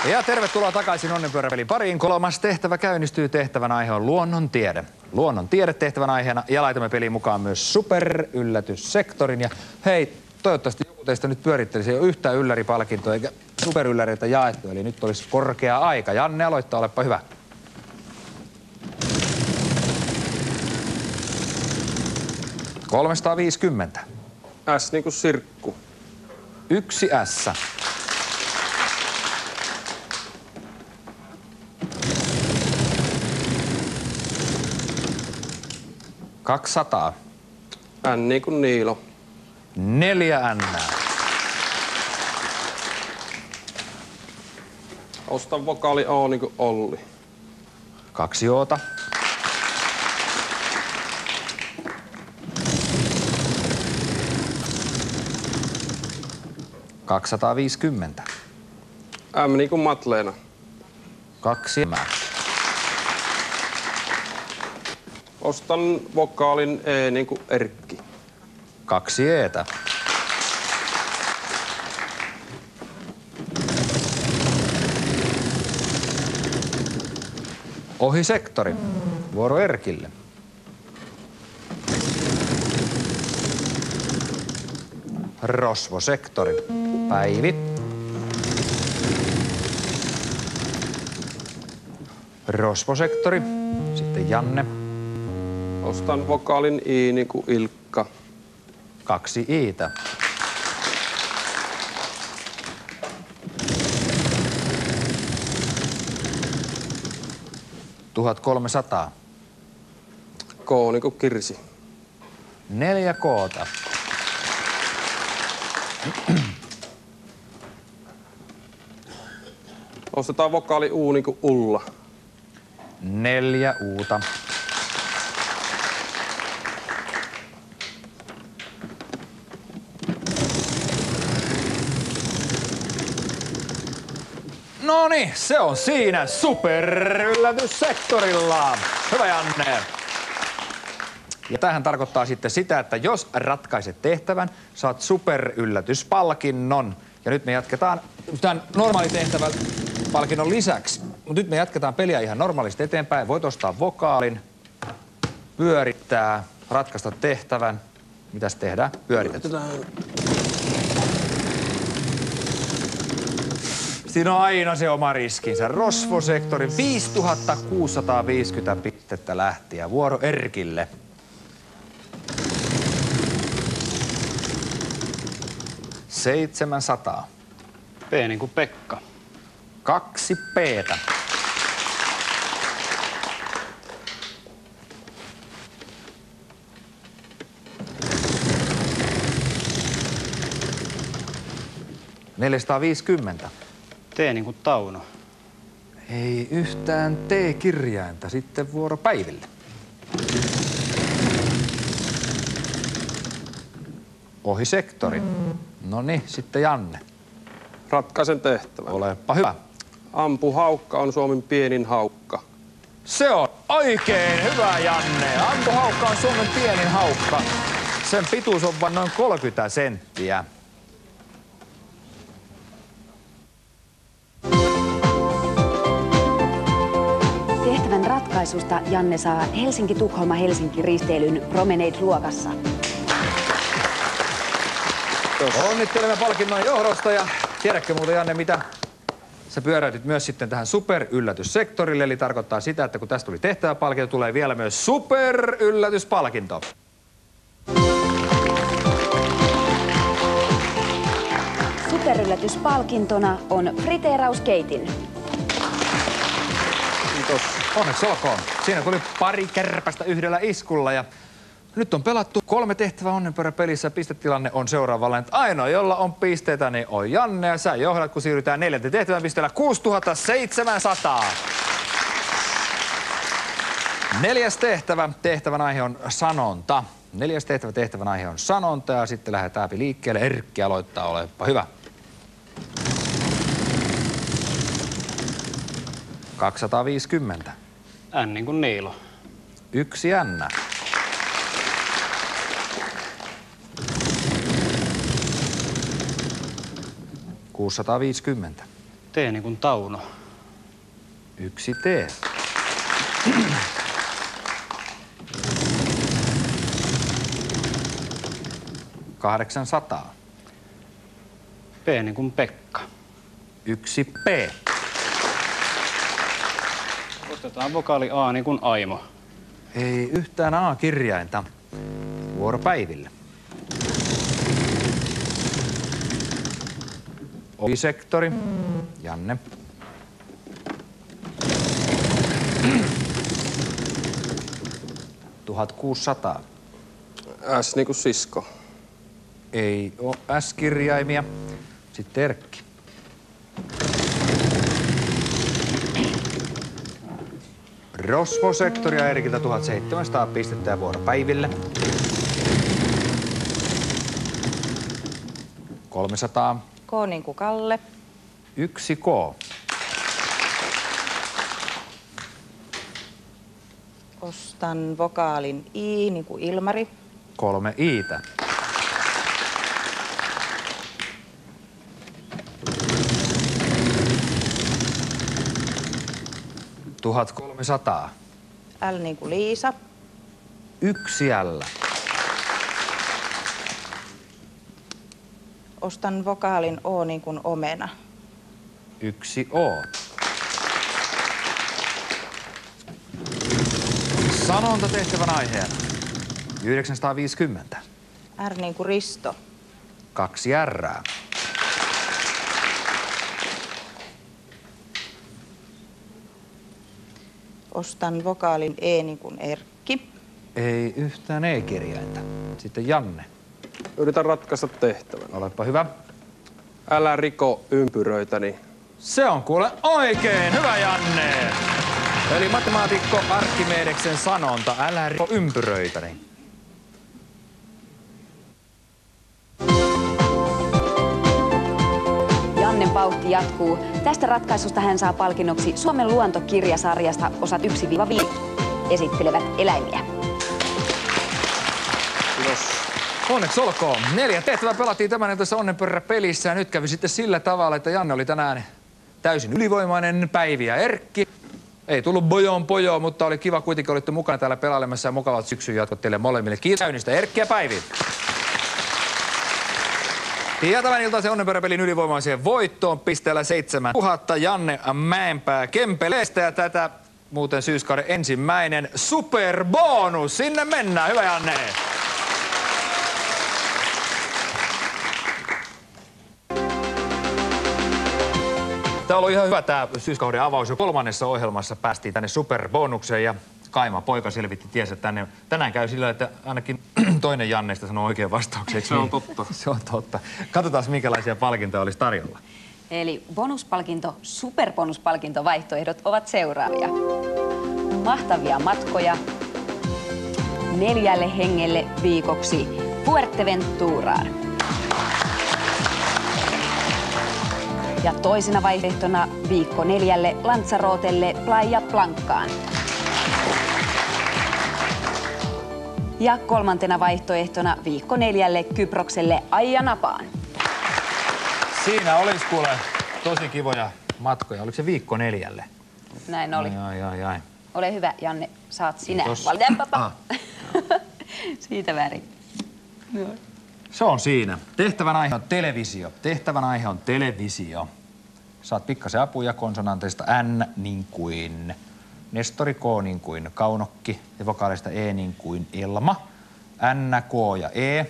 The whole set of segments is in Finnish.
Ja tervetuloa takaisin Onnenpyöräpelin pariin. Kolmas tehtävä käynnistyy. Tehtävän aihe on luonnontiede. Luonnontiede tehtävän aiheena ja laitamme peliin mukaan myös superyllätyssektorin. Ja hei, toivottavasti joku teistä nyt pyörittelisi. Ei ole yhtään ylläripalkintoa eikä superylläreitä jaettu. Eli nyt olisi korkea aika. Janne aloittaa, olepa hyvä. $350. S niin kuin sirkku. 1 S. $200. N niin kuin Niilo. 4 N. Osta vokaali O niin kuin Olli. 2 Oota. $250. M niin kuin Matleena. 2 M. Ostan vokaalin E niin kuin Erkki. 2 Eetä. Ohi sektori. Vuoro Erkille. Rosvosektori. Päivi. Rosvosektori. Sitten Janne. Ostan vokaalin I niin kuin Ilkka. 2 Iitä. $1,300. K niin kuin Kirsi. 4 K:ta. Ostetaan vokaali U niin kuin Ulla. 4 Uutta. Noniin, se on siinä superyllätyssektorilla. Hyvä Janne. Ja tämähän tarkoittaa sitten sitä, että jos ratkaiset tehtävän, saat superyllätyspalkinnon. Ja nyt me jatketaan tämän normaalitehtävän palkinnon lisäksi. Mutta nyt me jatketaan peliä ihan normaalisti eteenpäin. Voit ostaa vokaalin, pyörittää, ratkaista tehtävän. Mitäs tehdään? Pyöritetään. Siinä on aina se oma riskinsä. Rosvosektorin 5650 pistettä lähti ja vuoro Erkille. 700. P niin kuin Pekka. 2 P:tä. $450. T niin kuin Tauno. Ei yhtään T-kirjainta. Sitten vuoro Päiville. Ohi sektori. Noniin, sitten Janne. Ratkaisen tehtävän. Olepa hyvä. Ampu haukka on Suomen pienin haukka. Se on oikein hyvä, Janne. Ampuhaukka on Suomen pienin haukka. Sen pituus on vain noin 30 senttiä. Tehtävän ratkaisusta Janne saa Helsinki-Tukholma-Helsinki-risteilyn Promenade-luokassa. Onnittelemme palkinnon johdosta ja tiedätkö muuten, Janne, mitä? Sä pyöräytit myös sitten tähän superyllätyssektorille, eli tarkoittaa sitä, että kun tästä tuli tehtäväpalkinto, tulee vielä myös superyllätyspalkinto. Superyllätyspalkintona on friteerauskeitin. Kiitos. Onneksi olkoon. Siinä tuli pari kärpästä yhdellä iskulla ja nyt on pelattu 3 tehtävää Onnenpyöräpelissä. Pistetilanne on seuraavalla. Ainoa, jolla on pisteitä, niin on Janne ja sä johdat, kun siirrytään 4. tehtävän pisteellä 6700. 4. tehtävä. Tehtävän aihe on sanonta. 4. tehtävä. Tehtävän aihe on sanonta ja sitten lähdetään liikkeelle. Erkki aloittaa, olepa hyvä. 250. N niin kuin Niilo. 1 N. 650. T niin kuin Tauno. 1 T. 800. P niin kuin Pekka. 1 P. Otetaan vokaali A niin kuin Aimo. Ei yhtään A-kirjainta. Vuoro Päiville. Opisektori. Janne. $1,600. S niin kuin sisko. Ei oo S-kirjaimia. Sitten Erkki. Rosvosektoria Erkiltä 1700 pistettä ja vuoro Päiville. 300. K niin kuin Kalle. 1 K. Ostan vokaalin I niin kuin Ilmari. 3 Iitä. 1300. L niin kuin Liisa. 1 L. Ostan vokaalin O niin kuin Omena. 1 O. Sanonta tehtävän aiheena. 950. R niin kuin Risto. 2 R. Ostan vokaalin E niin kuin Erkki. Ei yhtään E-kirjainta. Sitten Janne. Yritän ratkaista tehtävän. Olepa hyvä. Älä riko ympyröitäni. Se on kuule oikein. Hyvä Janne. Eli matemaatikko Arkimedeksen sanonta. Älä riko ympyröitäni. Jannen vauhti jatkuu. Tästä ratkaisusta hän saa palkinnoksi Suomen luontokirjasarjasta osat 1-5. Esittelevät eläimiä. Kiitos. Onneksi olkoon. 4 tehtävää pelattiin tämän iltaisessa onnenpörräpelissä ja nyt kävi sitten sillä tavalla, että Janne oli tänään täysin ylivoimainen. Päivi ja Erkki. Ei tullut bojoon, mutta oli kiva kuitenkin, olitte mukana täällä pelailemassa ja mukavat syksyn jatkot teille molemmille. Kiitos käynnistä Erkki ja Päivi. Ja tämän iltaisen onnenpörräpelin ylivoimaiseen voittoon pisteellä 7000 Janne Mäenpää Kempeleestä ja tätä muuten syyskauden ensimmäinen superbonus. Sinne mennään. Hyvä Janne. Tämä oli ihan hyvä tämä syyskauden avaus. Jo 3. ohjelmassa päästiin tänne superbonukseen ja Kaima poika selvitti ties, että tänään käy sillä, että ainakin toinen Janneista sanoo oikein vastauksen. Se on totta. Se on totta. Katsotaan, minkälaisia palkintoja olisi tarjolla. Eli bonuspalkinto, superbonuspalkintovaihtoehdot ovat seuraavia. Mahtavia matkoja 4 hengelle viikoksi Fuerteventuraan. Ja toisena vaihtoehtona viikko 4 Lanzarotelle Playa Blancaan. Ja kolmantena vaihtoehtona viikko 4 Kyprokselle Ayia Napaan. Siinä olisi kuule tosi kivoja matkoja. Oliko se viikko 4? Näin oli. Ai. Ole hyvä, Janne, saat sinä Kiitos. valita. Siitä väri. Se on siinä. Tehtävän aihe on televisio. Tehtävän aihe on televisio. Saat pikkasen apuja konsonanteista N niin kuin Nestori, K niin kuin Kaunokki ja vokaalista E niin kuin Elma. N, K ja E.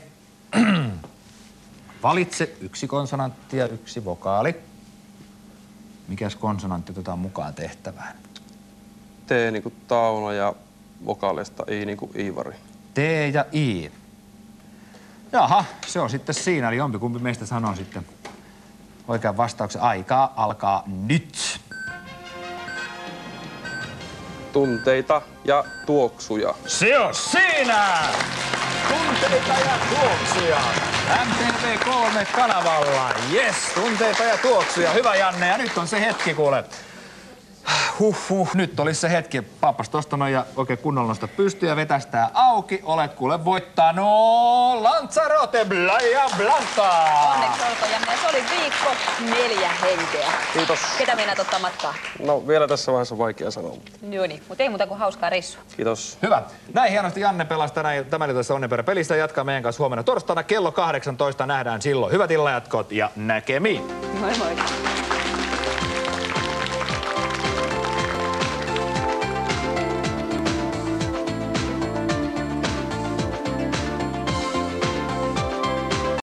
Valitse 1 konsonantti ja 1 vokaali. Mikäs konsonantti otetaan mukaan tehtävään? T niin kuin Tauno ja vokaaleista I niin kuin Iivari. T ja I. Jaha, se on sitten siinä. Eli jompikumpi meistä sanoo sitten oikean vastauksen. Aikaa alkaa nyt. Tunteita ja tuoksuja. Se on siinä! Tunteita ja tuoksuja. MTV3 kanavalla. Yes, tunteita ja tuoksuja. Hyvä Janne. Ja nyt on se hetki kuule. Nyt olisi se hetki. Pappas tosta noin ja oikein kunnolla nosta pystyä ja vetästää auki. Olet kuule voittanut Lanzarote Playa Blanca. Onneksi olkoon, Janne. Se oli viikko 4 henkeä. Kiitos. Ketä meinaat ottaa matkaa? No vielä tässä vaiheessa on vaikea sanoa. Joo niin, mutta ei muuta kuin hauskaa reissua. Kiitos. Hyvä. Näin hienosti Janne pelasi tämän iltaisessa Onnenperä-pelistä. Jatkaa meidän kanssa huomenna torstaina kello 18. Nähdään silloin. Hyvät illanjatkot ja näkemiin. Moi moi.